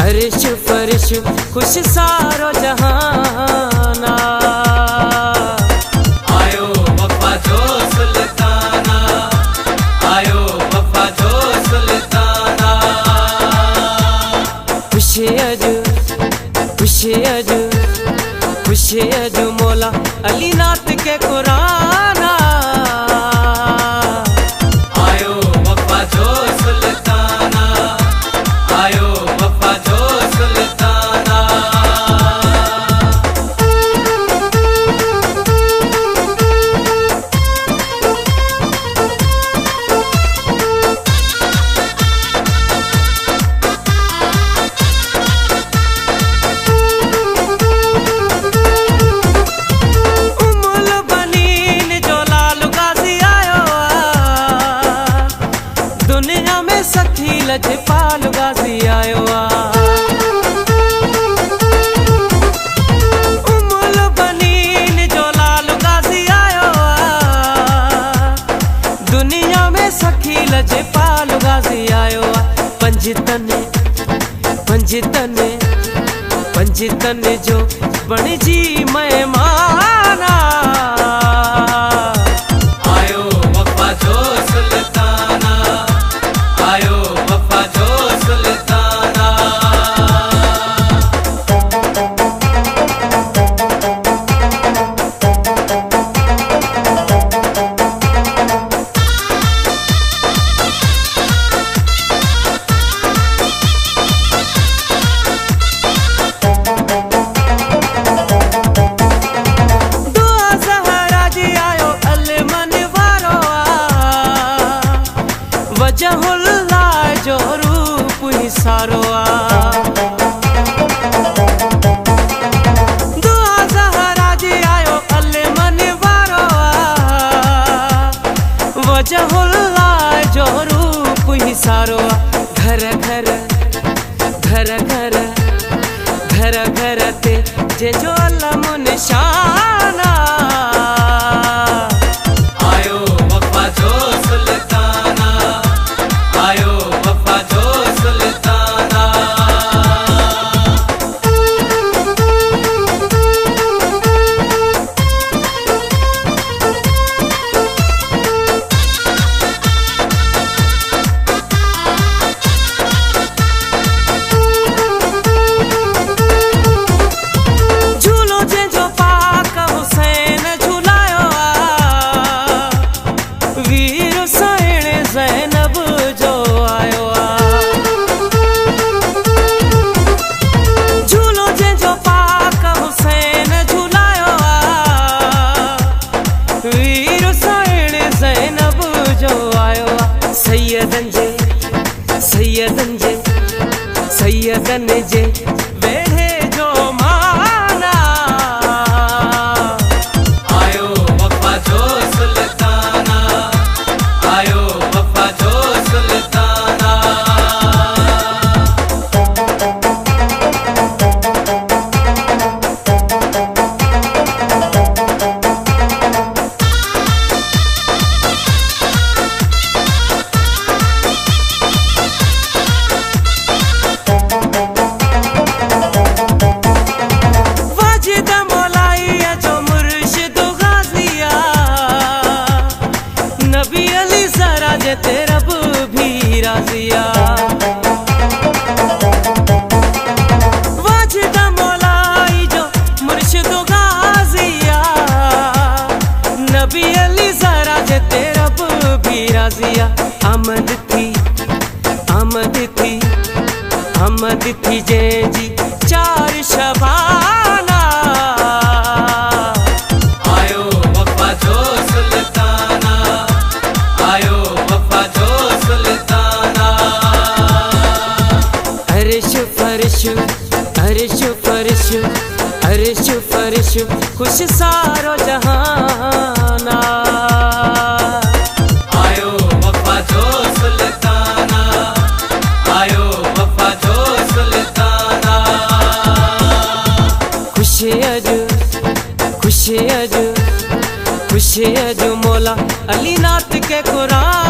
अर्श फर्श खुश सारो जहाना। आयो वफा जो सुल्ताना, आयो वफा जो सुल्ताना। खुश अज खुश अज खुश अज मौला अली नात के कुराना। आयो वफा जो सुल्ताना, आयो वफा जो सुल्ताना। उम्मुल बनीन जो लाल गाजी आयो दुनिया में सखी लजपाल गाजी आयो। उम्मुल बनीन जो लाल गाजी आयो दुनिया में सखी लजपाल गाजी आयो। पंजतने पंजतने पंजतने जो बण जी मेहमाना। आयो वफा जो सुल्ताना, आयो वफा जो सुल्ताना। दुआ ज़हरा जी आयो अलमन वारो वजहुल्लाह जो रूप ही सारो। दुआ ज़हरा जी आयो अलमन वारो वजहुल्लाह जो रूप ही सारो। घर घर घर घर घर घर ते जे जो अलम निशाना। आयो वफा जो सुल्ताना, आयो वफा जो सुल्ताना। झूलो जे जो पाक हुसैन झूलायो वीर हुसैन ज़ैनब जो आयो। झूलो जे जो पाक हुसैन झूलायो वीर हुसैन ज़ैनब जो आयो। सैयदन जे सैयदन जे सैयदन जे वेढ़े जो माना। आयो वफा जो सुल्ताना, आयो वफा जो सुल्ताना। वाजिद मौलाइया जो मुर्शिद गाजिया नबी अली ज़रा जे तेरब भी राजिया। वाजिद मौलाई जो मुर्शिद गाजिया नबी अली ज़रा जे तेरब भी राजिया। आमद थी आमद थी आमद थी जंहिंजी चार शबाना। आयो वफा जो सुल्ताना, आयो वफा जो सुल्ताना। अर्श फर्श अर्श फर्श अर्श फर्श खुश सारो जहाना। खुश अज मौला अली नाथ के कुरान